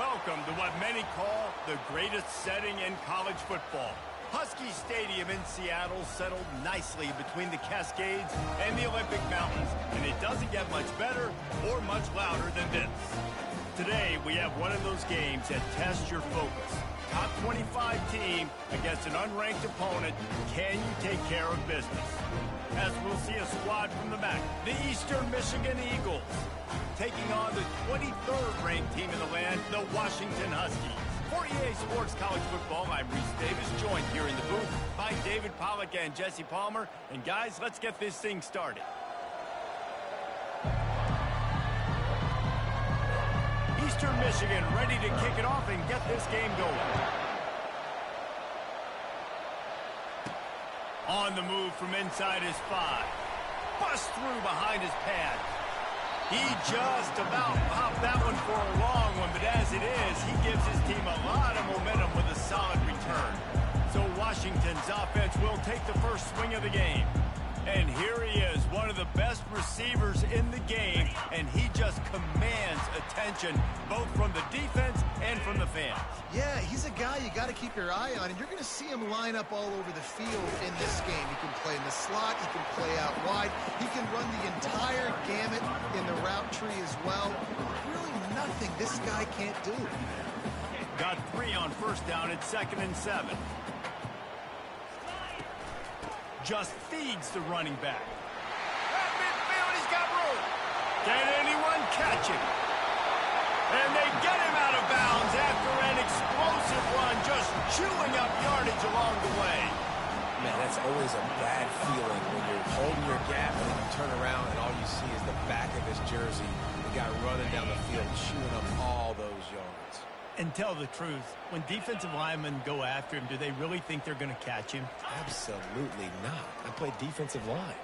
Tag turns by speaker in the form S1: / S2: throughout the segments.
S1: Welcome to what many call the greatest setting in college football. Husky Stadium in Seattle settled nicely between the Cascades and the Olympic Mountains, and it doesn't get much better or much louder than this. Today, we have one of those games that tests your focus. Top 25 team against an unranked opponent. Can you take care of business? As we'll see a squad from the back, the Eastern Michigan Eagles, taking on the 23rd ranked team in the land, the Washington Huskies. For EA Sports College Football, I'm Reese Davis, joined here in the booth by David Pollack and Jesse Palmer. And guys, let's get this thing started. Eastern Michigan ready to kick it off and get this game going. On the move from inside his 5. Bust through behind his pad. He just about popped that one for a long one, but as it is, he gives his team a lot of momentum with a solid return. So Washington's offense will take the first swing of the game. And here he is, one of the best receivers in the game, and he just commands attention, both from the defense and from the fans.
S2: Yeah, he's a guy you got to keep your eye on, and you're going to see him line up all over the field in this game. He can play in the slot, he can play out wide, he can run the entire gamut in the route tree as well. Really nothing this guy can't do.
S1: Got 3 on first down at 2nd and 7. Just feeds the running back. At midfield, he's got room. Can anyone catch him? And they get him out of bounds after an explosive run, just chewing up yardage along the way.
S3: Man, that's always a bad feeling when you're holding your gap and then you turn around and all you see is the back of his jersey. The guy running down the field, chewing up all those yards.
S1: And tell the truth, when defensive linemen go after him, do they really think they're going to catch him?
S3: Absolutely not. I played defensive line.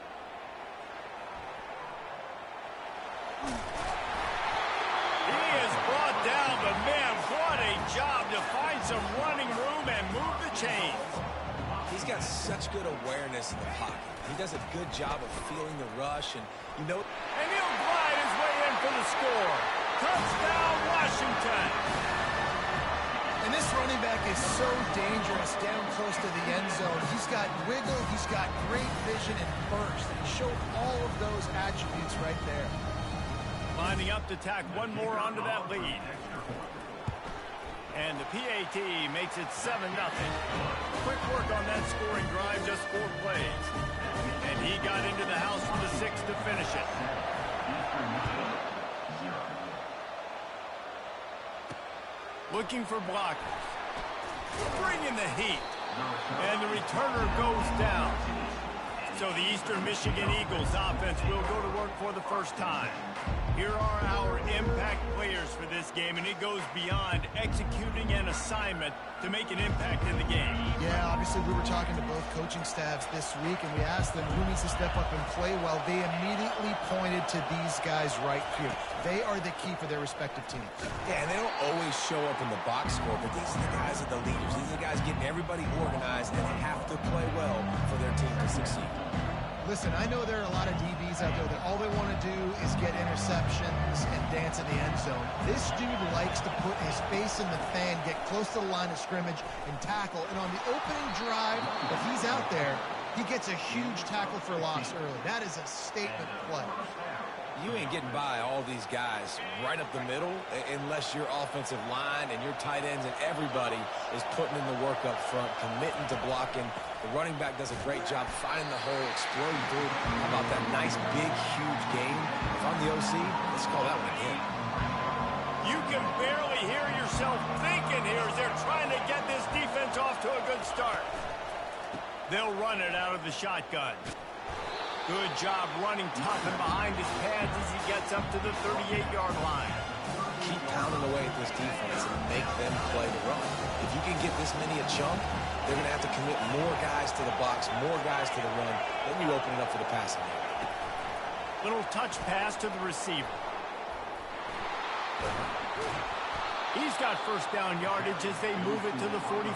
S1: He is brought down, but man, what a job to find some running room and move the chains.
S3: He's got such good awareness in the pocket. He does a good job of feeling the rush, and you know...
S1: And he'll glide his way in for the score. Touchdown, Washington.
S2: And this running back is so dangerous down close to the end zone. He's got wiggle, he's got great vision and burst. And he showed all of those attributes right there.
S1: Lining up to tack one more onto that lead. And the PAT makes it 7-0. Quick work on that scoring drive, just 4 plays. And he got into the house for the 6 to finish it. Looking for blockers. Bringing the heat. And the returner goes down. So the Eastern Michigan Eagles offense will go to work for the first time. Here are our impact players for this game, and it goes beyond executing an assignment to make an impact in the game.
S2: Yeah, obviously we were talking to both coaching staffs this week, and we asked them who needs to step up and play well. They immediately pointed to these guys right here. They are the key for their respective teams.
S3: Yeah, and they don't always show up in the box score, but these are the guys that are the leaders. These are the guys getting everybody organized, and they have to play well for their team to succeed.
S2: Listen, I know there are a lot of DBs out there that all they want to do is get interceptions and dance in the end zone. This dude likes to put his face in the fan, get close to the line of scrimmage, and tackle. And on the opening drive, if he's out there, he gets a huge tackle for loss early. That is a statement play.
S3: You ain't getting by all these guys right up the middle unless your offensive line and your tight ends and everybody is putting in the work up front, committing to blocking. The running back does a great job finding the hole, exploding through. How about that nice, big, huge game? If I'm the OC, let's call that one again.
S1: You can barely hear yourself thinking here as they're trying to get this defense off to a good start. They'll run it out of the shotgun. Good job running tough and behind his pads as he gets up to the 38-yard line.
S3: Keep pounding away at this defense and make them play the run. If you can get this many a chunk, they're going to have to commit more guys to the box, more guys to the run. Then you open it up for the passing game.
S1: Little touch pass to the receiver. He's got first down yardage as they move it to the 44.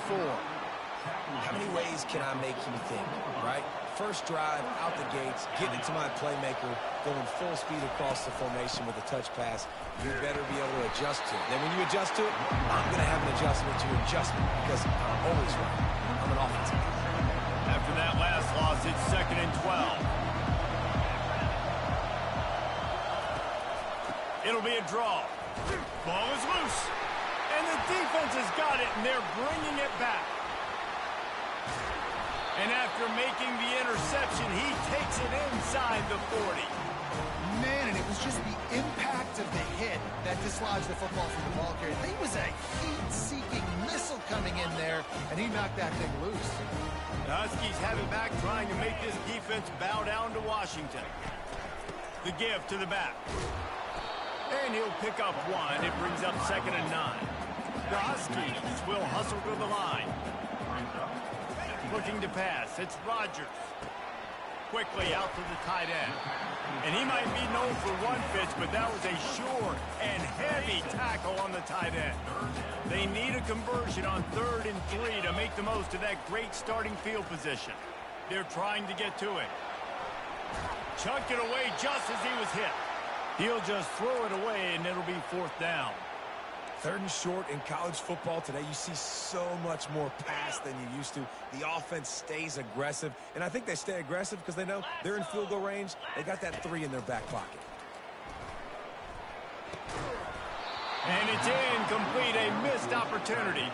S3: How many ways can I make you think, right? First drive, out the gates, get it to my playmaker, going full speed across the formation with a touch pass, you better be able to adjust to it. Then when you adjust to it, I'm going to have an adjustment to adjustment because I'm always right. I'm an offensive guy.
S1: After that last loss, it's 2nd and 12. It'll be a draw. Ball is loose. And the defense has got it, and they're bringing it back. And after making the interception, he takes it inside the 40.
S2: Man, and it was just the impact of the hit that dislodged the football from the ball carrier. He was a heat-seeking missile coming in there, and he knocked that thing loose.
S1: The Huskies have it back, trying to make this defense bow down to Washington. The give to the back. And he'll pick up one. It brings up 2nd and 9. The Huskies will hustle to the line. Looking to pass. It's Rodgers. Quickly out to the tight end. And he might be known for one pitch, but that was a sure and heavy tackle on the tight end. They need a conversion on 3rd and 3 to make the most of that great starting field position. They're trying to get to it. Chuck it away just as he was hit. He'll just throw it away, and it'll be 4th down.
S3: 3rd and short in college football today, you see so much more pass than you used to. The offense stays aggressive, and I think they stay aggressive because they know they're in field goal range. They got that 3 in their back pocket.
S1: And it's incomplete, a missed opportunity.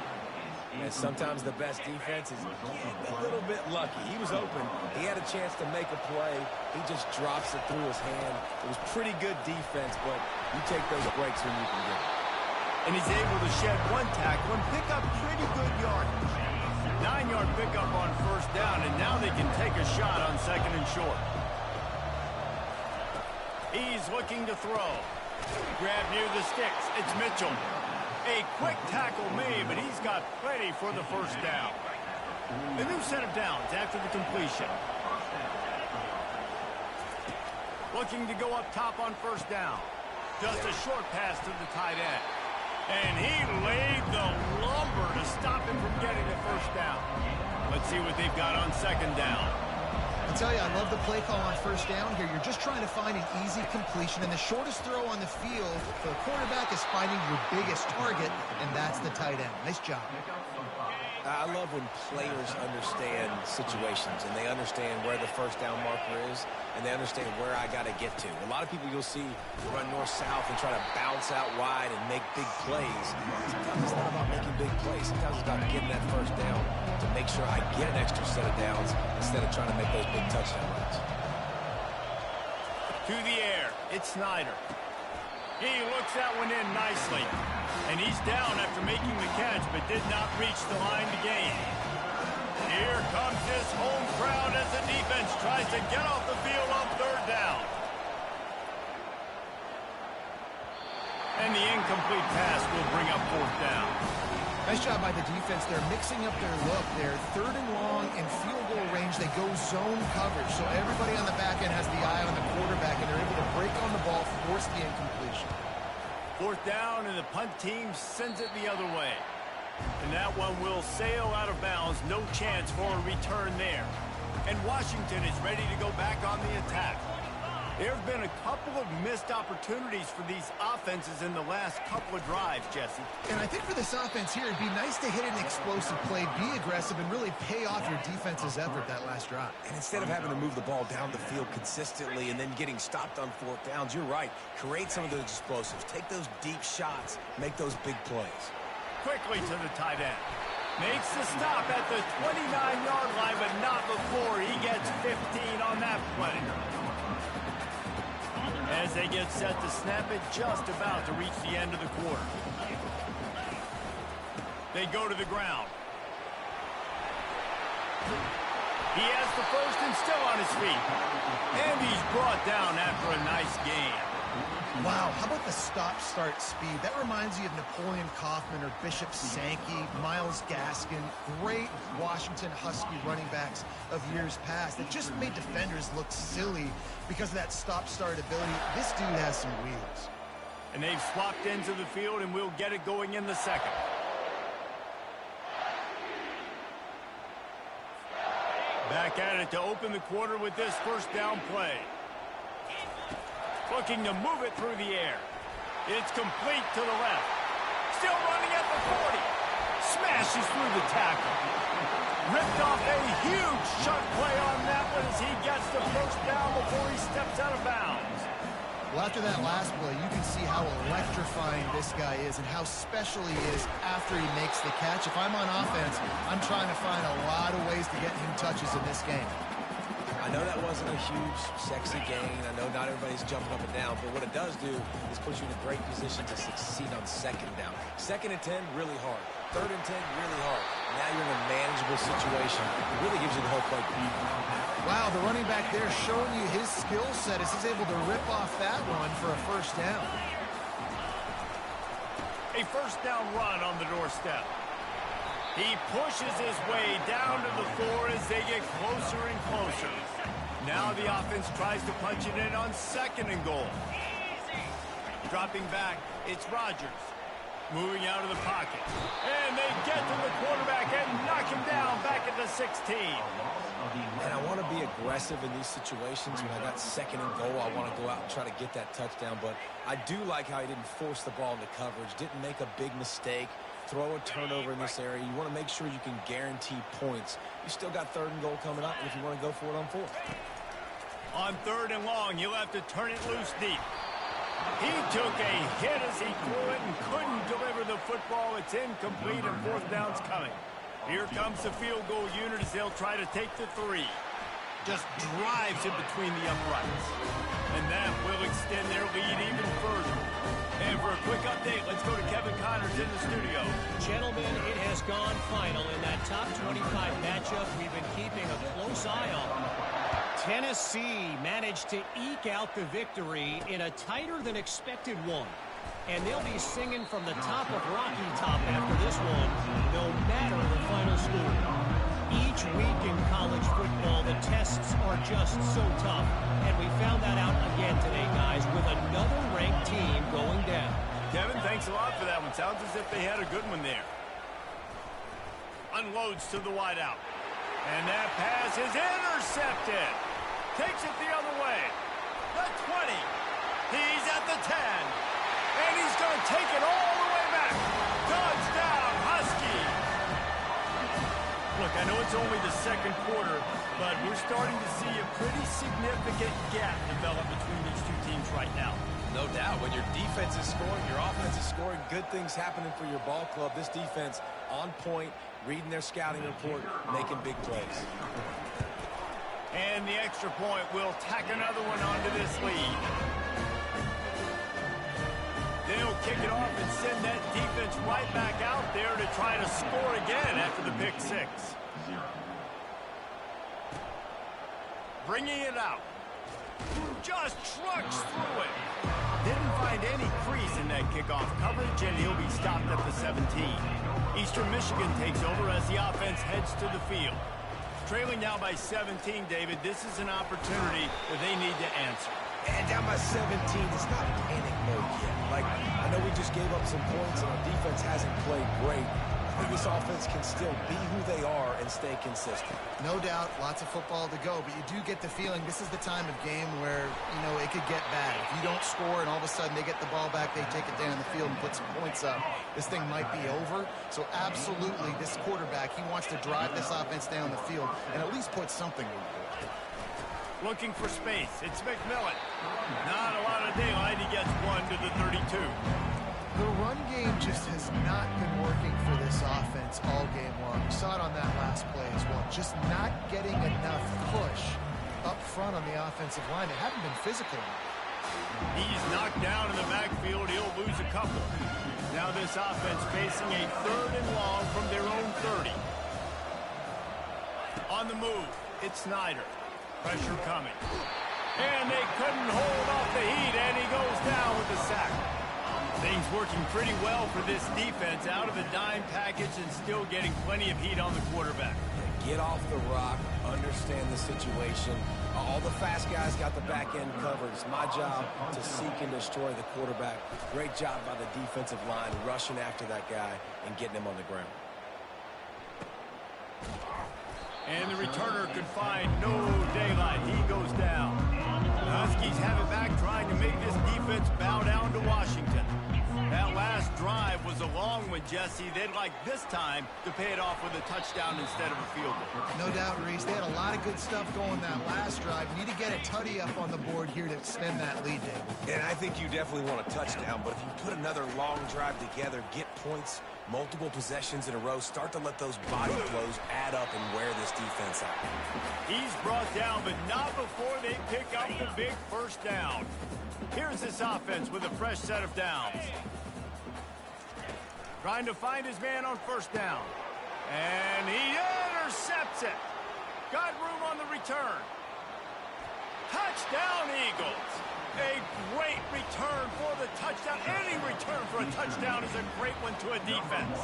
S3: And sometimes the best defense is getting a little bit lucky. He was open. He had a chance to make a play. He just drops it through his hand. It was pretty good defense, but you take those breaks when you can get it.
S1: And he's able to shed one tackle and pick up pretty good yardage. 9-yard pickup on 1st down, and now they can take a shot on 2nd and short. He's looking to throw. Grab near the sticks. It's Mitchell. A quick tackle made, but he's got plenty for the 1st down. A new set of downs after the completion. Looking to go up top on 1st down. Just a short pass to the tight end. And he laid the lumber to stop him from getting the 1st down. Let's see what they've got on 2nd down.
S2: I tell you, I love the play call on 1st down here. You're just trying to find an easy completion, and the shortest throw on the field for the quarterback is finding your biggest target, and that's the tight end. Nice job.
S3: I love when players understand situations and they understand where the 1st down marker is and they understand where I got to get to. A lot of people you'll see run north-south and try to bounce out wide and make big plays. Sometimes it's not about making big plays. Sometimes it's about getting that 1st down to make sure I get an extra set of downs instead of trying to make those big touchdown runs.
S1: To the air, it's Snyder. He looks that one in nicely. And he's down after making the catch, but did not reach the line to gain. Here comes this home crowd as the defense tries to get off the field on 3rd down. And the incomplete pass will bring up 4th down.
S2: Nice job by the defense. They're mixing up their look. They're 3rd and long in field goal range. They go zone coverage. So everybody on the back end has the eye on the quarterback, and they're able to break on the ball, force the incompletion.
S1: 4th down, and the punt team sends it the other way. And that one will sail out of bounds. No chance for a return there. And Washington is ready to go back on the attack. There have been a couple of missed opportunities for these offenses in the last couple of drives, Jesse.
S2: And I think for this offense here, it'd be nice to hit an explosive play, be aggressive, and really pay off your defense's effort that last drive.
S3: And instead of having to move the ball down the field consistently and then getting stopped on 4th downs, you're right. Create some of those explosives. Take those deep shots. Make those big plays.
S1: Quickly to the tight end. Makes the stop at the 29-yard line, but not before he gets 15 on that play. As they get set to snap it, just about to reach the end of the quarter. They go to the ground. He has the 1st and still on his feet. And he's brought down after a nice gain.
S2: Wow, how about the stop-start speed? That reminds you of Napoleon Kaufman or Bishop Sankey, Myles Gaskin, great Washington Husky running backs of years past that just made defenders look silly because of that stop-start ability. This dude has some wheels.
S1: And they've swapped into the field, and we'll get it going in the 2nd. Back at it to open the quarter with this 1st down play. Looking to move it through the air. It's complete to the left. Still running at the 40. Smashes through the tackle. Ripped off a huge chunk play on that one as he gets the first down before he steps out of bounds.
S2: Well, after that last play, you can see how electrifying this guy is and how special he is after he makes the catch. If I'm on offense, I'm trying to find a lot of ways to get him touches in this game.
S3: I know that wasn't a huge, sexy gain. I know not everybody's jumping up and down, but what it does do is put you in a great position to succeed on second down. 2nd and 10, really hard. 3rd and 10, really hard. Now you're in a manageable situation. It really gives you the whole play.
S2: Wow, the running back there showing you his skill set as he's able to rip off that run for a first down.
S1: A first down run on the doorstep. He pushes his way down to the 4 as they get closer and closer. Now the offense tries to punch it in on 2nd and goal. Dropping back, it's Rodgers. Moving out of the pocket. And they get to the quarterback and knock him down back at the 16.
S3: And I want to be aggressive in these situations. When I got 2nd and goal, I want to go out and try to get that touchdown. But I do like how he didn't force the ball into coverage, didn't make a big mistake, throw a turnover in this area. You want to make sure you can guarantee points. You still got 3rd and goal coming up, and if you want to go for it on 4th.
S1: On 3rd and long, you'll have to turn it loose deep. He took a hit as he threw it and couldn't deliver the football. It's incomplete and 4th down's coming. Here comes the field goal unit as they'll try to take the 3. Just drives it between the uprights. And that will extend their lead even further. And for a quick update, let's go to Kevin Connors in the studio.
S4: Gentlemen, it has gone final in that top 25 matchup we've been keeping a close eye on. Tennessee managed to eke out the victory in a tighter than expected one. And they'll be singing from the top of Rocky Top after this one, no matter the final score. Each week in college football, the tests are just so tough. And we found that out again today, guys, with another ranked team going down.
S1: Kevin, thanks a lot for that one. Sounds as if they had a good one there. Unloads to the wideout. And that pass is intercepted. Takes it the other way. The 20. He's at the 10. And he's going to take it all the way back. Touchdown, Huskies. Look, I know it's only the 2nd quarter, but we're starting to see a pretty significant gap develop between these two teams right now.
S3: No doubt. When your defense is scoring, your offense is scoring, good things happening for your ball club. This defense on point, reading their scouting report, making big plays.
S1: And the extra point will tack another one onto this lead. They'll kick it off and send that defense right back out there to try to score again after the pick 6. Bringing it out. Just trucks through it. Didn't find any crease in that kickoff coverage, and he'll be stopped at the 17. Eastern Michigan takes over as the offense heads to the field. Trailing now by 17, David. This is an opportunity that they need to answer.
S3: And down by 17, it's not panic mode yet. Like, I know we just gave up some points and our defense hasn't played great. I think this offense can still be who they are and stay consistent.
S2: No doubt, lots of football to go, but you do get the feeling this is the time of game where, you know, it could get bad. If you don't score and all of a sudden they get the ball back, they take it down the field and put some points up, this thing might be over. So absolutely, this quarterback, he wants to drive this offense down the field and at least put something on the board.
S1: Looking for space. It's McMillan. Not a lot of daylight. He gets one to the 32.
S2: The run game just has not been working for this offense all game long. We saw it on that last play as well. Just not getting enough push up front on the offensive line. They haven't been physical enough.
S1: He's knocked down in the backfield. He'll lose a couple. Now this offense facing a 3rd and long from their own 30. On the move, it's Snyder. Pressure coming. And they couldn't hold off the heat, and he goes down with the sack. Things working pretty well for this defense, out of the dime package and still getting plenty of heat on the quarterback.
S3: Get off the rock, understand the situation. All the fast guys got the back end covered. It's my job to seek and destroy the quarterback. Great job by the defensive line rushing after that guy and getting him on the ground.
S1: And the returner could find no daylight. He goes down. The Huskies have it back, trying to make this defense bow down to Washington. That last drive was a long one, Jesse. They'd like this time to pay it off with a touchdown instead of a field goal.
S2: No doubt, Reese. They had a lot of good stuff going that last drive. Need to get a tutty up on the board here to extend that lead, David.
S3: And I think you definitely want a touchdown, but if you put another long drive together, get points, multiple possessions in a row, start to let those body flows add up and wear this defense out.
S1: He's brought down, but not before they pick up the big first down. Here's this offense with a fresh set of downs. Trying to find his man on first down. And he intercepts it. Got room on the return. Touchdown, Eagles. A great return for the touchdown. Any return for a touchdown is a great one to a defense.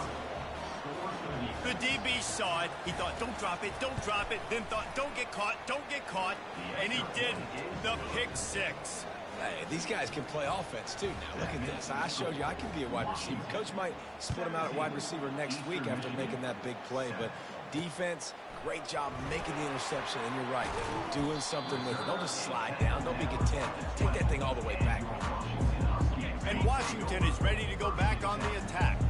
S1: The DB saw it. He thought, don't drop it, don't drop it. Then thought, don't get caught, don't get caught. And he didn't. The pick six.
S3: Hey, these guys can play offense, too. Now, look at this. I showed you I can be a wide receiver. Coach might split him out at wide receiver next week after making that big play. But defense, great job making the interception. And you're right, doing something with it. Don't just slide down. Don't be content. Take that thing all the way back.
S1: And Washington is ready to go back on the attack.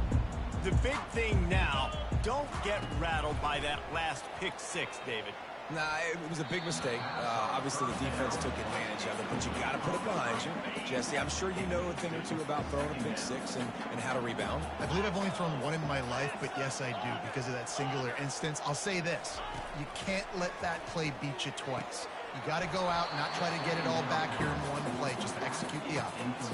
S1: The big thing now, don't get rattled by that last pick six, David.
S3: Nah, it was a big mistake. Obviously, the defense took advantage of it, but you got to put it behind you. Jesse, I'm sure you know a thing or two about throwing a pick six and how to rebound.
S2: I believe I've only thrown one in my life, but yes, I do, because of that singular instance. I'll say this. You can't let that play beat you twice. You got to go out and not try to get it all back here in one play. Just execute the offense.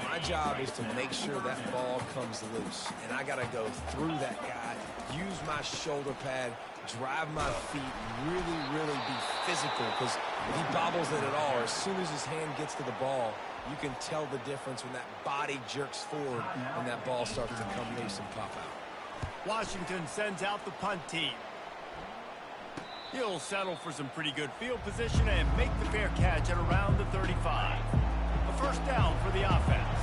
S3: My job is to make sure that ball comes loose, and I got to go through that guy, use my shoulder pad, drive my feet, really be physical, because if he bobbles it at all, or as soon as his hand gets to the ball, you can tell the difference when that body jerks forward and that ball starts to come loose and pop out.
S1: Washington sends out the punt team. He'll settle for some pretty good field position and make the fair catch at around the 35. A first down for the offense.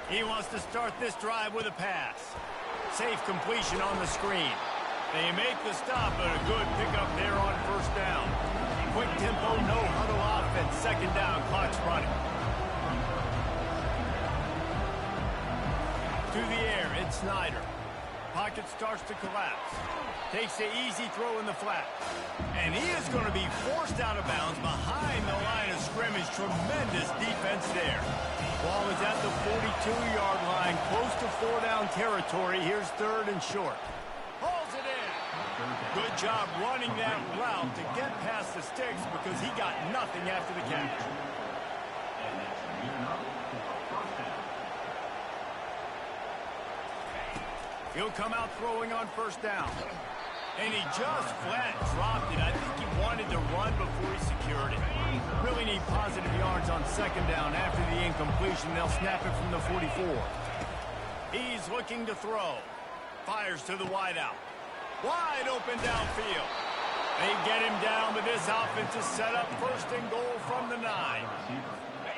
S1: He wants to start this drive with a pass. Safe completion on the screen. They make the stop, but a good pickup there on first down. Quick tempo, no huddle offense. Second down, clock's running. To the air, it's Snyder. Pocket starts to collapse. Takes the easy throw in the flat. And he is going to be forced out of bounds behind the line of scrimmage. Tremendous defense there. Ball is at the 42-yard line, close to four-down territory. Here's third and short. Hauls it in. Good job running that route to get past the sticks because he got nothing after the catch. He'll come out throwing on first down. And he just flat dropped it. I think he wanted to run before he secured it. Really need positive yards on second down after the incompletion. They'll snap it from the 44. He's looking to throw. Fires to the wideout. Wide open downfield. They get him down, but this offense is set up first and goal from the 9.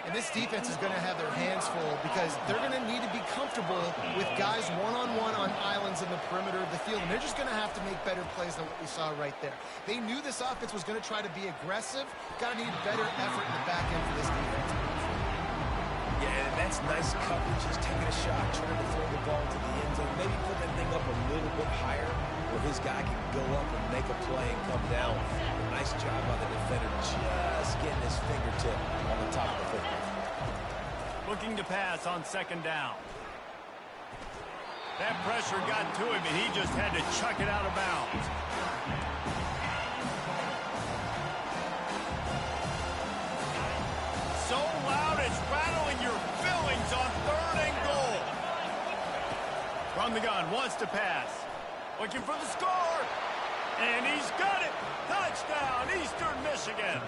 S2: And this defense is going to have their hands full because they're going to need to be comfortable with guys one-on-one on islands in the perimeter of the field. And they're just going to have to make better plays than what we saw right there. They knew this offense was going to try to be aggressive. Got to need better effort in the back end for this defense.
S3: Yeah, and that's nice coverage. He's taking a shot, trying to throw the ball to the end zone. Maybe put that thing up a little bit higher where his guy can go up and make a play and come down. Nice job by the defender just getting his fingertip on the top of the football.
S1: Looking to pass on second down. That pressure got to him, and he just had to chuck it out of bounds. So loud it's rattling your fillings on third and goal. From the gun, wants to pass. Looking for the score. And he's got it. Touchdown, Eastern Michigan.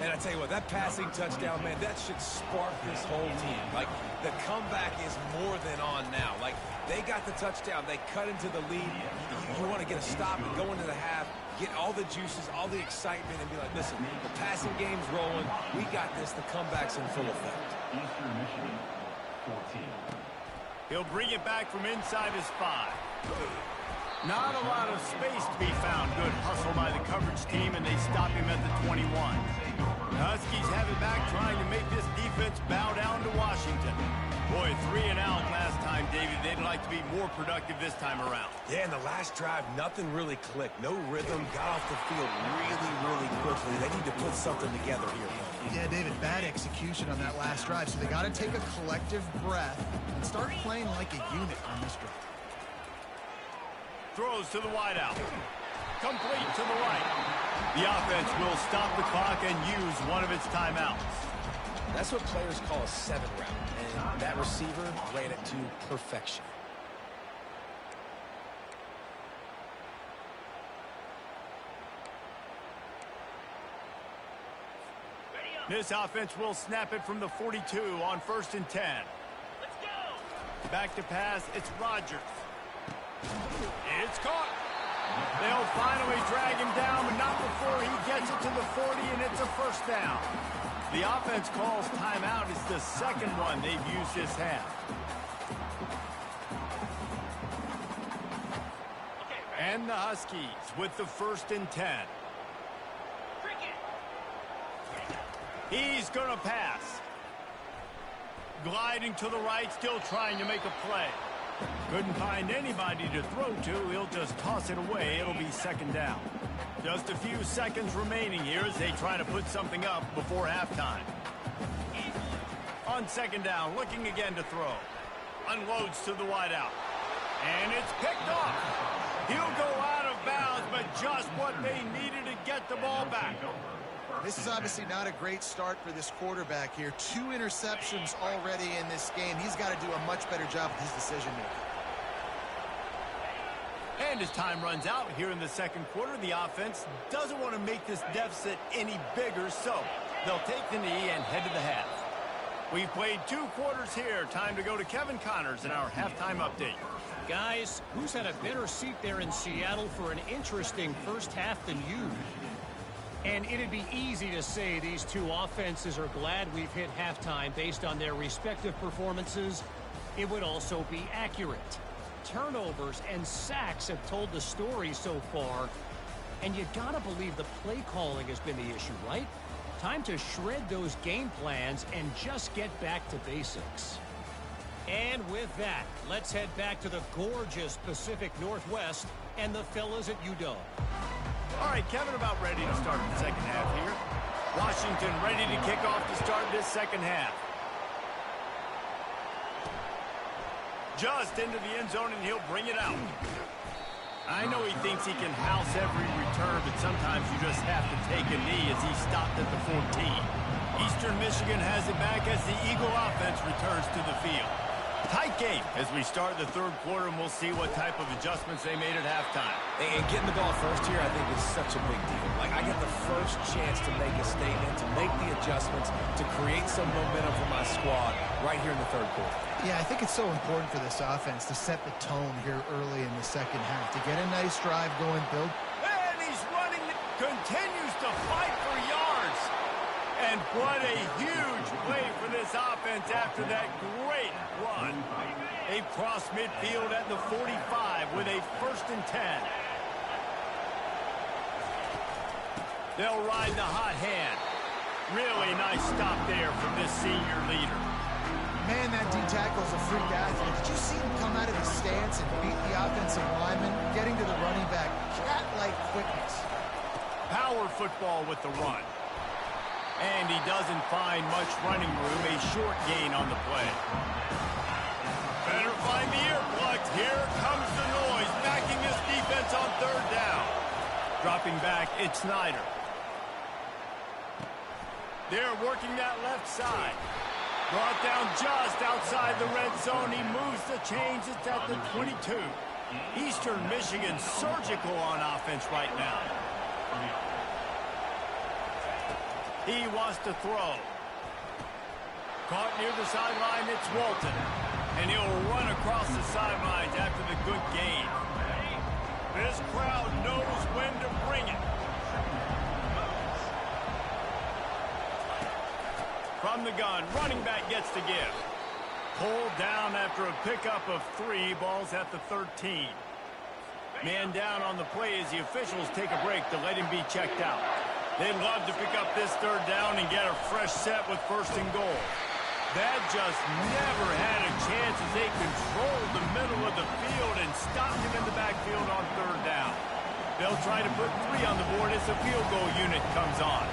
S3: And I tell you what, that passing touchdown, man, that should spark this whole team. Like, the comeback is more than on now. Like, they got the touchdown. They cut into the lead. You want to get a stop and go into the half, get all the juices, all the excitement, and be like, listen, the passing game's rolling. We got this. The comeback's in full effect.
S5: Eastern Michigan, 14.
S1: He'll bring it back from inside his 5. Not a lot of space to be found. Good hustle by the coverage team, and they stop him at the 21. The Huskies have it back, trying to make this defense bow down to Washington. Boy, 3 and out last time, David. They'd like to be more productive this time around.
S3: Yeah, in the last drive, nothing really clicked. No rhythm. Got off the field really quickly. They need to put something together here.
S2: Yeah, David, bad execution on that last drive. So they got to take a collective breath and start playing like a unit on this drive.
S1: Throws to the wideout. Complete to the right. The offense will stop the clock and use one of its timeouts.
S3: That's what players call a 7 route, and that receiver ran it to perfection.
S1: This offense will snap it from the 42 on 1st and 10. Let's go. Back to pass, it's Rodgers. It's caught. They'll finally drag him down, but not before he gets it to the 40, and it's a first down. The offense calls timeout. It's the second one they've used this half. And the Huskies with the 1st and 10. He's going to pass. Gliding to the right, still trying to make a play. Couldn't find anybody to throw to. He'll just toss it away. It'll be 2nd down. Just a few seconds remaining here as they try to put something up before halftime. On 2nd down, looking again to throw. Unloads to the wideout. And it's picked off. He'll go out of bounds, but just what they needed to get the ball back.
S2: This is obviously not a great start for this quarterback here. 2 interceptions already in this game. He's got to do a much better job with his decision-making.
S1: And as time runs out here in the 2nd quarter, the offense doesn't want to make this deficit any bigger, so they'll take the knee and head to the half. We've played 2 quarters here. Time to go to Kevin Connors in our halftime update.
S4: Guys, who's had a better seat there in Seattle for an interesting first half than you? And it'd be easy to say these 2 offenses are glad we've hit halftime based on their respective performances. It would also be accurate. Turnovers and sacks have told the story so far. And you gotta believe the play calling has been the issue, right? Time to shred those game plans and just get back to basics. And with that, let's head back to the gorgeous Pacific Northwest and the fellas at UW.
S1: All right, Kevin, about ready to start the 2nd half here. Washington ready to kick off to start this 2nd half. Just into the end zone, and he'll bring it out. I know he thinks he can house every return, but sometimes you just have to take a knee as he stopped at the 14. Eastern Michigan has it back as the Eagle offense returns to the field. Tight game as we start the 3rd quarter, and we'll see what type of adjustments they made at halftime.
S3: And getting the ball first here, I think, is such a big deal. Like, I get the first chance to make a statement, to make the adjustments, to create some momentum for my squad right here in the 3rd quarter.
S2: Yeah, I think it's so important for this offense to set the tone here early in the 2nd half, to get a nice drive going, build.
S1: And he's running, continues to fight for yards. And what a huge play for this offense after that great run. They cross midfield at the 45 with a 1st and 10. They'll ride the hot hand. Really nice stop there from this senior leader.
S2: Man, that D-tackle's a freak athlete. Did you see him come out of his stance and beat the offensive lineman, getting to the running back? Cat-like quickness.
S1: Power football with the run. And he doesn't find much running room. A short gain on the play. Better find the earplugs. Here comes the noise, backing this defense on 3rd down. Dropping back, it's Snyder. They're working that left side. Brought down just outside the red zone. He moves the chains. It's at the 22. Eastern Michigan surgical on offense right now. He wants to throw. Caught near the sideline, it's Walton. And he'll run across the sidelines after the good gain. This crowd knows when to bring it. From the gun, running back gets to give. Pulled down after a pickup of 3. Ball's at the 13. Man down on the play as the officials take a break to let him be checked out. They'd love to pick up this 3rd down and get a fresh set with 1st and goal. That just never had a chance as they controlled the middle of the field and stopped him in the backfield on 3rd down. They'll try to put 3 on the board as the field goal unit comes on.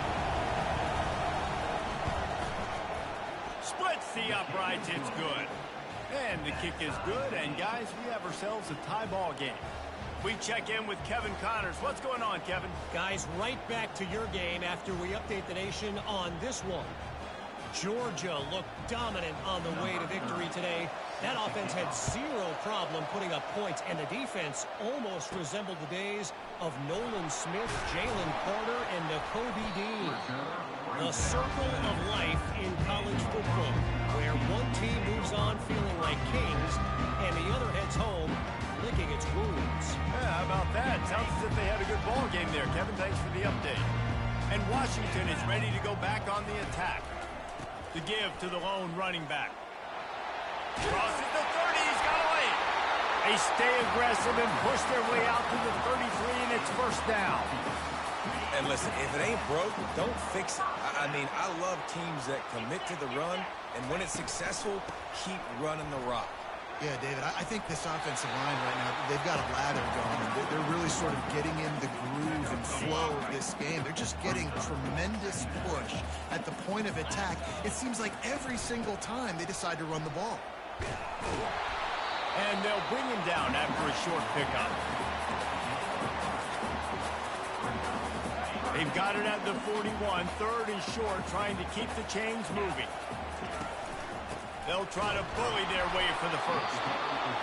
S1: Splits the uprights, it's good. And the kick is good, and guys, we have ourselves a tie ball game. We check in with Kevin Connors. What's going on, Kevin?
S4: Guys, right back to your game after we update the nation on this one. Georgia looked dominant on the way to victory today. That offense had 0 problem putting up points, and the defense almost resembled the days of Nolan Smith, Jalen Carter, and Nakobe Dean. The circle of life in college football, where one team moves on feeling like kings, and the other heads home licking its wounds.
S1: Yeah, how about that? Sounds as if they had a good ball game there. Kevin, thanks for the update. And Washington is ready to go back on the attack. To give to the lone running back. Crosses the 30, he's got away. They stay aggressive and push their way out to the 33, and it's 1st down.
S3: And listen, if it ain't broke, don't fix it. I mean, I love teams that commit to the run, and when it's successful, keep running the rock.
S2: Yeah, David, I think this offensive line right now, they've got a lather going. They're really sort of getting in the groove and flow of this game. They're just getting tremendous push at the point of attack. It seems like every single time they decide to run the ball.
S1: And they'll bring him down after a short pickup. They've got it at the 41. 3rd and short, trying to keep the chains moving. They'll try to bully their way for the 1st.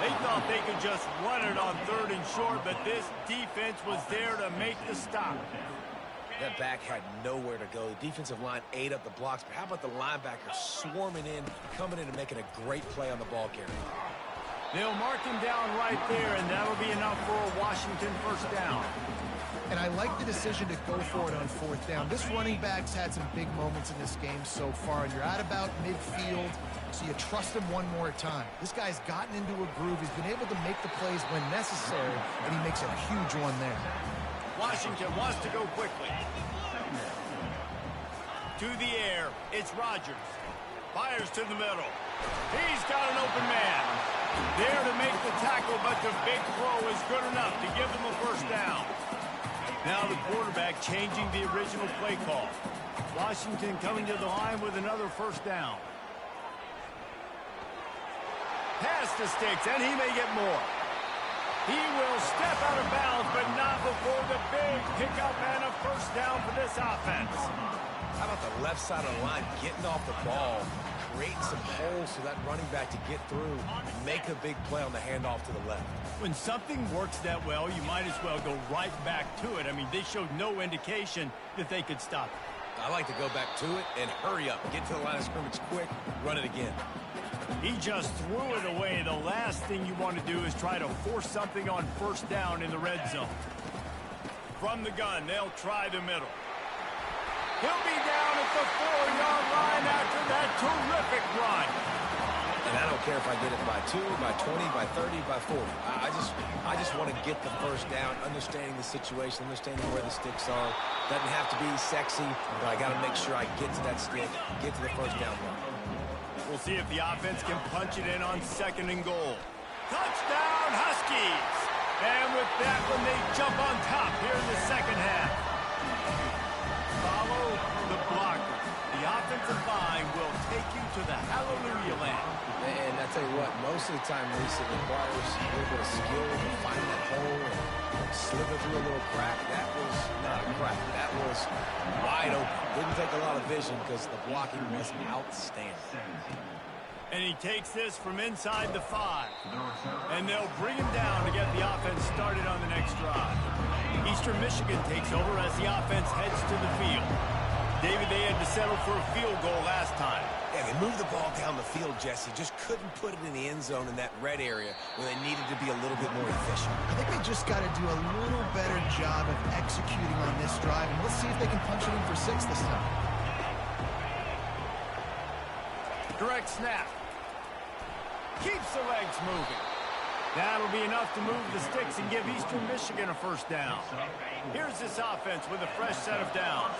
S1: They thought they could just run it on 3rd and short, but this defense was there to make the stop.
S3: That back had nowhere to go. The defensive line ate up the blocks, but how about the linebacker swarming in, coming in and making a great play on the ball carrier?
S1: They'll mark him down right there, and that'll be enough for a Washington 1st down.
S2: And I like the decision to go for it on 4th down. This running back's had some big moments in this game so far, and you're at about midfield, so you trust him one more time. This guy's gotten into a groove. He's been able to make the plays when necessary, and he makes a huge one there.
S1: Washington wants to go quickly. To the air, it's Rodgers. Fires to the middle. He's got an open man. There to make the tackle, but the big throw is good enough to give them a 1st down. Now the quarterback changing the original play call. Washington coming to the line with another 1st down. Pass to Sticks, and he may get more. He will step out of bounds, but not before the big pickup and a 1st down for this offense.
S3: How about the left side of the line getting off the ball, creating some holes for that running back to get through, make a big play on the handoff to the left.
S1: When something works that well, you might as well go right back to it. I mean, they showed no indication that they could stop it.
S3: I like to go back to it and hurry up, get to the line of scrimmage quick, run it again.
S1: He just threw it away. The last thing you want to do is try to force something on 1st down in the red zone. From the gun, they'll try the middle. He'll be down at the 4-yard line after that terrific run.
S3: And I don't care if I get it by 2, by 20, by 30, by 40. I just want to get the 1st down, understanding the situation, understanding where the sticks are. Doesn't have to be sexy, but I got to make sure I get to that stick, get to the 1st down run.
S1: We'll see if the offense can punch it in on 2nd and goal. Touchdown, Huskies! And with that one, they jump on top here in the 2nd half. Follow the blocker. The offensive line will take you to the hallelujah land.
S3: And I tell you what, most of the time, Reese, it requires a little bit of skill to find that hole and slither through a little crack. That was not a crack. That was wide open. Didn't take a lot of vision because the blocking was outstanding.
S1: And he takes this from inside the 5. And they'll bring him down to get the offense started on the next drive. Eastern Michigan takes over as the offense heads to the field. David, they had to settle for a field goal last time.
S3: Yeah, they moved the ball down the field, Jesse. Just couldn't put it in the end zone in that red area where they needed to be a little bit more efficient.
S2: I think they just got to do a little better job of executing on this drive, and let's see if they can punch it in for 6 this time.
S1: Direct snap. Keeps the legs moving. That'll be enough to move the sticks and give Eastern Michigan a first down. Here's this offense with a fresh set of downs.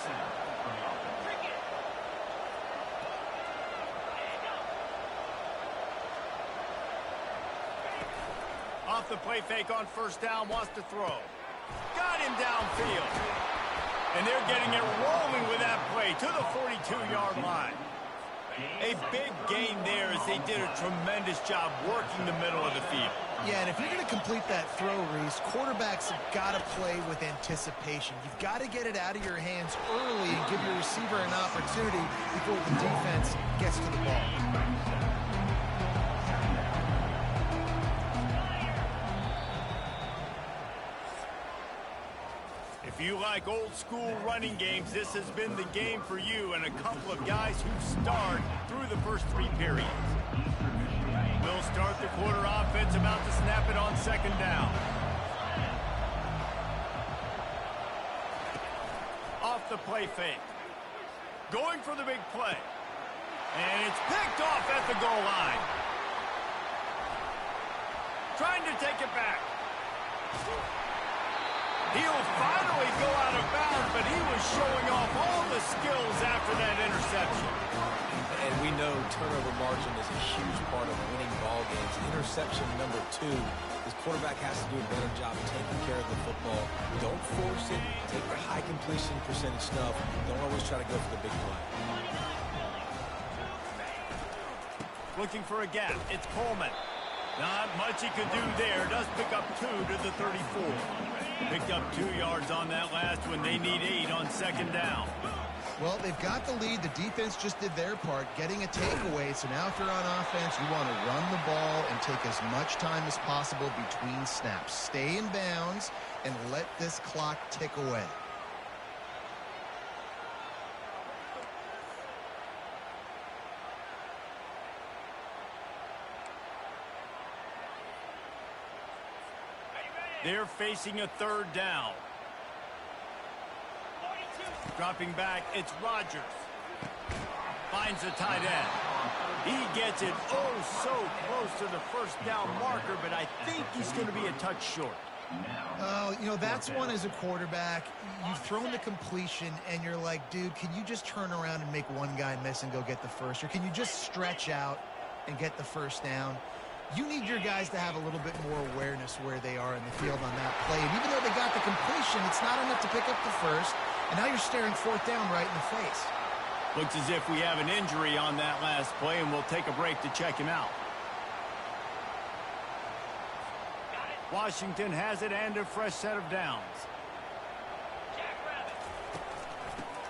S1: Off the play fake on first down, wants to throw. Got him downfield. And they're getting it rolling with that play to the 42-yard line. A big gain there as they did a tremendous job working the middle of the field.
S2: Yeah, and if you're going to complete that throw, Reese, quarterbacks have got to play with anticipation. You've got to get it out of your hands early and give your receiver an opportunity before the defense gets to the ball.
S1: If you like old-school running games, this has been the game for you and a couple of guys who start through the first three periods. We'll start the quarter offense, about to snap it on second down. Off the play fake. Going for the big play. And it's picked off at the goal line. Trying to take it back. He'll finally go out of bounds, but he was showing off all the skills after that interception.
S3: And we know turnover margin is a huge part of winning ball games. Interception number 2. This quarterback has to do a better job of taking care of the football. Don't force it. Take the high completion percentage stuff. Don't always try to go for the big play.
S1: Looking for a gap. It's Coleman. Not much he could do there. Does pick up 2 to the 34. Picked up 2 yards on that last one. They need 8 on second down.
S2: Well, they've got the lead. The defense just did their part, getting a takeaway. So now if you're on offense, you want to run the ball and take as much time as possible between snaps. Stay in bounds and let this clock tick away.
S1: They're facing a third down. Dropping back, it's Rodgers. Finds the tight end. He gets it oh so close to the first down marker, but I think he's going to be a touch short.
S2: Oh, you know, that's one as a quarterback. You've thrown the completion, and you're like, dude, can you just turn around and make one guy miss and go get the first? Or can you just stretch out and get the first down? You need your guys to have a little bit more awareness where they are in the field on that play. And even though they got the completion, it's not enough to pick up the first. And now you're staring fourth down right in the face.
S1: Looks as if we have an injury on that last play, and we'll take a break to check him out. Washington has it and a fresh set of downs.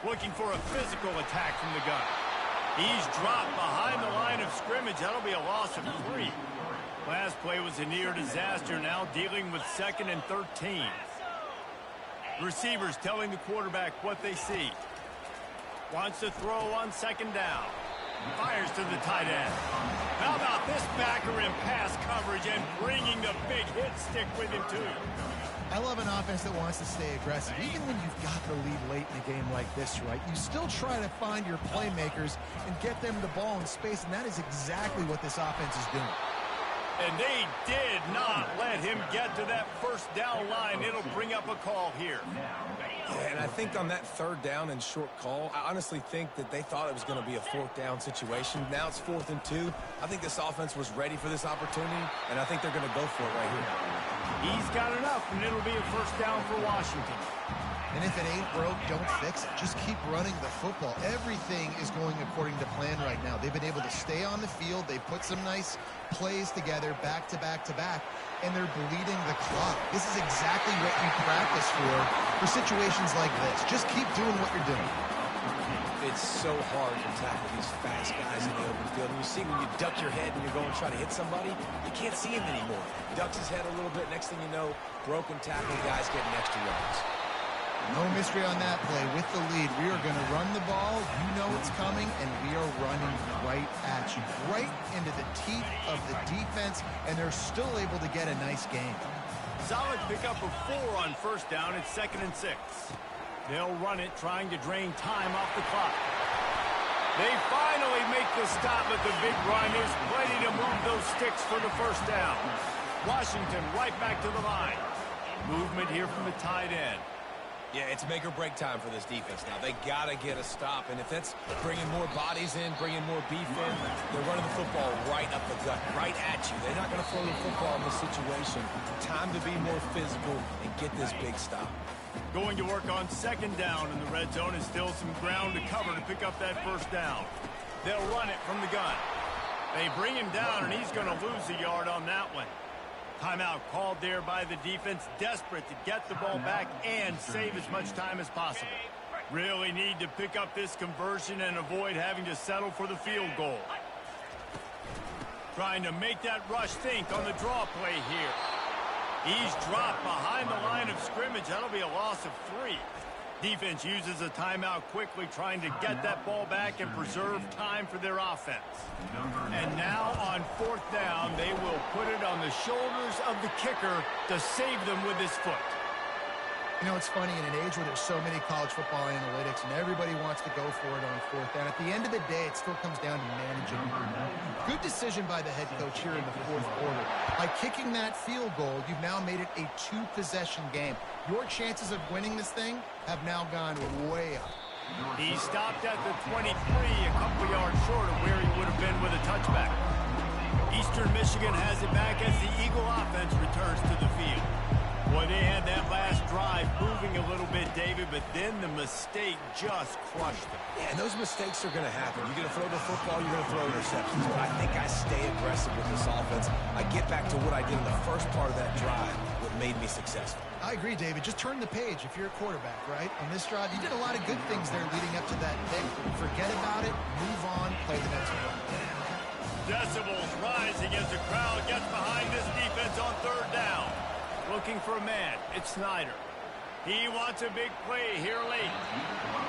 S1: Looking for a physical attack from the gun. He's dropped behind the line of scrimmage. That'll be a loss of 3. Last play was a near disaster, now dealing with 2nd and 13. Receivers telling the quarterback what they see. Wants to throw on second down. Fires to the tight end. How about this backer in pass coverage and bringing the big hit stick with him too?
S2: I love an offense that wants to stay aggressive. Even when you've got the lead late in a game like this, right, you still try to find your playmakers and get them the ball in space, and that is exactly what this offense is doing.
S1: And they did not let him get to that first down line. It'll bring up a call here.
S3: Yeah, and I think on that third down and short call, I honestly think that they thought it was going to be a fourth down situation. Now it's 4th and 2. I think this offense was ready for this opportunity, and I think they're going to go for it right here.
S1: He's got enough, and it'll be a first down for Washington.
S2: And if it ain't broke, don't fix it. Just keep running the football. Everything is going according to plan right now. They've been able to stay on the field. They put some nice plays together back to back to back, and they're bleeding the clock. This is exactly what you practice for situations like this. Just keep doing what you're doing.
S3: It's so hard to tackle these fast guys in the open field. And you see when you duck your head and you're going to try to hit somebody, you can't see him anymore. Ducks his head a little bit. Next thing you know, broken tackle, guys getting extra yards.
S2: No mystery on that play. With the lead, we are going to run the ball. You know it's coming, and we are running right at you, right into the teeth of the defense, and they're still able to get a nice game.
S1: Solid pickup of 4 on first down. It's 2nd and 6. They'll run it, trying to drain time off the clock. They finally make the stop at the big run. There's plenty to move those sticks for the first down. Washington right back to the line. Movement here from the tight end.
S3: Yeah, it's make or break time for this defense now. They got to get a stop, and if that's bringing more bodies in, bringing more beef in, they're running the football right up the gut, right at you. They're not going to throw the football in this situation. Time to be more physical and get this big stop.
S1: Going to work on second down in the red zone, and still some ground to cover to pick up that first down. They'll run it from the gun. They bring him down, and he's going to lose a yard on that one. Timeout called there by the defense, desperate to get the ball back and save as much time as possible. Really need to pick up this conversion and avoid having to settle for the field goal. Trying to make that rush think on the draw play here. He's dropped behind the line of scrimmage. That'll be a loss of 3. Defense uses a timeout quickly, trying to get that ball back and preserve time for their offense. And now on fourth down, they will put it on the shoulders of the kicker to save them with his foot.
S2: You know, it's funny, in an age where there's so many college football analytics and everybody wants to go for it on fourth down, at the end of the day, it still comes down to managing. Good decision by the head coach here in the fourth quarter. By kicking that field goal, you've now made it a 2-possession game. Your chances of winning this thing have now gone way up.
S1: He stopped at the 23, a couple yards short of where he would have been with a touchback. Eastern Michigan has it back as the Eagle offense returns to the field. Boy, they had that last drive moving a little bit, David, but then the mistake just crushed them.
S3: Yeah, and those mistakes are going to happen. You're going to throw the football, you're going to throw interceptions. But I think I stay aggressive with this offense. I get back to what I did in the first part of that drive, what made me successful.
S2: I agree, David. Just turn the page if you're a quarterback, right? On this drive, you did a lot of good things there leading up to that pick. Forget about it, move on, play the next one.
S1: Decibels rising as the crowd gets behind this defense on third down. Looking for a man. It's Snyder. He wants a big play here late.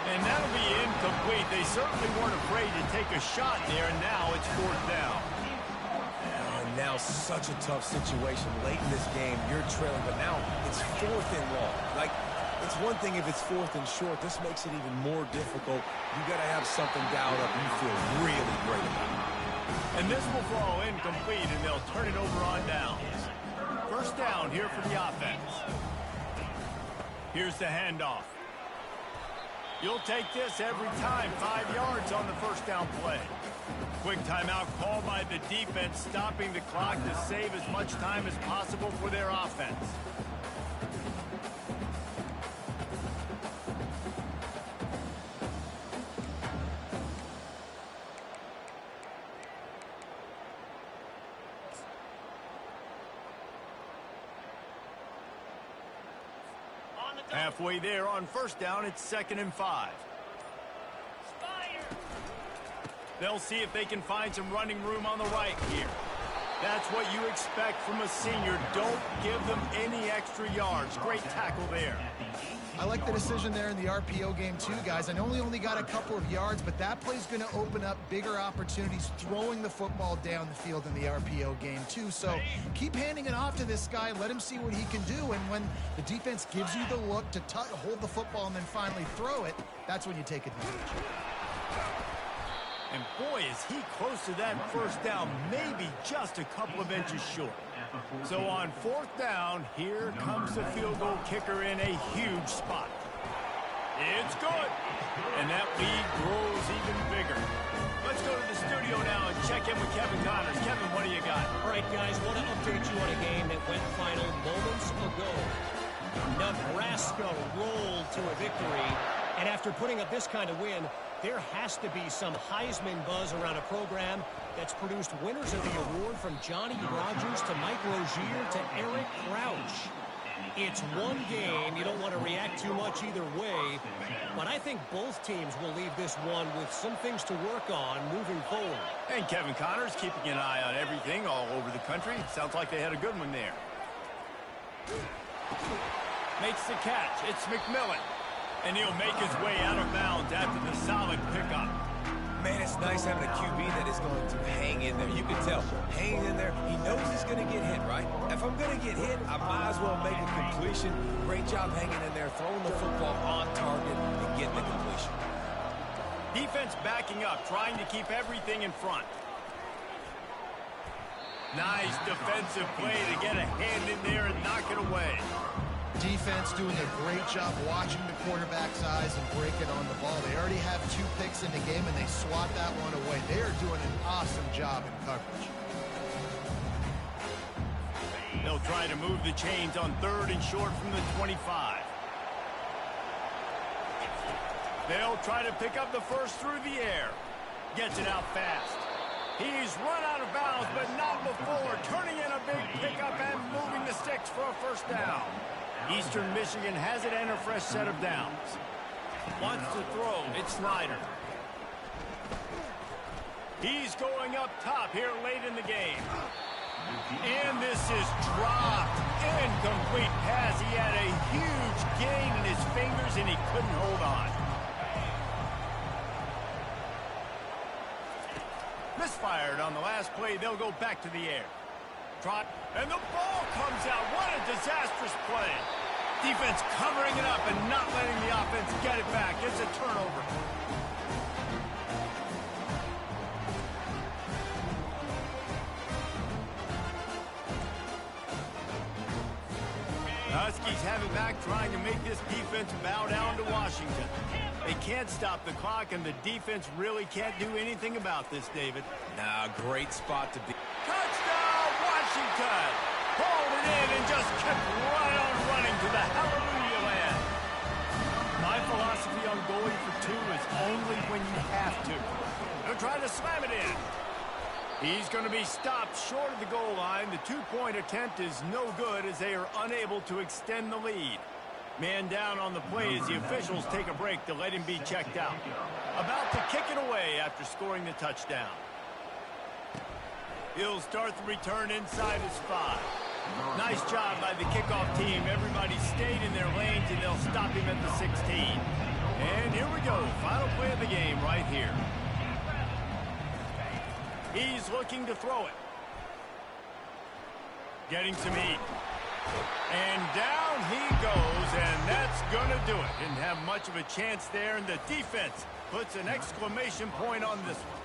S1: And that'll be incomplete. They certainly weren't afraid to take a shot there, and now it's fourth down.
S3: And now such a tough situation. Late in this game, you're trailing, but now it's fourth and long. Like, it's one thing if it's fourth and short. This makes it even more difficult. You got to have something dialed up you feel really great about.
S1: And this will fall incomplete, and they'll turn it over on downs. First down here for the offense. Here's the handoff. You'll take this every time. 5 yards on the first down play. Quick timeout called by the defense, stopping the clock to save as much time as possible for their offense. Halfway there on first down, it's 2nd and 5. They'll see if they can find some running room on the right here. That's what you expect from a senior. Don't give them any extra yards. Great tackle there.
S2: I like the decision there in the RPO game too, guys. I know he only got a couple of yards, but that play's going to open up bigger opportunities throwing the football down the field in the RPO game too. So keep handing it off to this guy. Let him see what he can do. And when the defense gives you the look to hold the football and then finally throw it, that's when you take advantage.
S1: And boy, is he close to that first down, maybe just a couple of inches short. So on fourth down, here comes the field goal kicker in a huge spot. It's good. And that lead grows even bigger. Let's go to the studio now and check in with Kevin Connors. Kevin, what do you got?
S4: All right, guys, want to update you on a game that went final moments ago. Nebraska rolled to a victory, and after putting up this kind of win, there has to be some Heisman buzz around a program that's produced winners of the award from Johnny Rodgers to Mike Rozier to Eric Crouch. It's one game. You don't want to react too much either way, but I think both teams will leave this one with some things to work on moving forward.
S1: And Kevin Connors keeping an eye on everything all over the country. Sounds like they had a good one there. Makes the catch. It's McMillan. And he'll make his way out of bounds after the solid pickup.
S3: Man, it's nice having a QB that is going to hang in there. You can tell, hanging in there, he knows he's going to get hit, right? If I'm going to get hit, I might as well make a completion. Great job hanging in there, throwing the football on target and getting the completion.
S1: Defense backing up, trying to keep everything in front. Nice defensive play to get a hand in there and knock it away.
S2: Defense doing a great job watching the quarterback's eyes and breaking on the ball. They already have 2 picks in the game, and they swat that one away. They are doing an awesome job in coverage.
S1: They'll try to move the chains on 3rd and short from the 25. They'll try to pick up the first through the air. Gets it out fast. He's run out of bounds, but not before. Turning in a big pickup and moving the sticks for a first down. Eastern Michigan has it and a fresh set of downs. Wants to throw. It's Snyder. He's going up top here late in the game. And this is dropped. Incomplete pass. He had a huge gain in his fingers, and he couldn't hold on. Misfired on the last play. They'll go back to the air. Trot, and the ball comes out. What a disastrous play. Defense covering it up and not letting the offense get it back. It's a turnover. Huskies have it back, trying to make this defense bow down to Washington. They can't stop the clock, and the defense really can't do anything about this, David.
S3: Nah, great spot to be.
S1: Touchdown, Washington! Hauled it in and just kept right on running to the hallelujah land. My philosophy on going for 2 is only when you have to. They're trying to slam it in. He's going to be stopped short of the goal line. The 2-point attempt is no good as they are unable to extend the lead. Man down on the play as the officials take a break to let him be checked out. About to kick it away after scoring the touchdown. He'll start the return inside his 5. Nice job by the kickoff team. Everybody stayed in their lanes, and they'll stop him at the 16. And here we go. Final play of the game right here. He's looking to throw it. Getting some heat. And down he goes, and that's going to do it. Didn't have much of a chance there, and the defense puts an exclamation point on this one.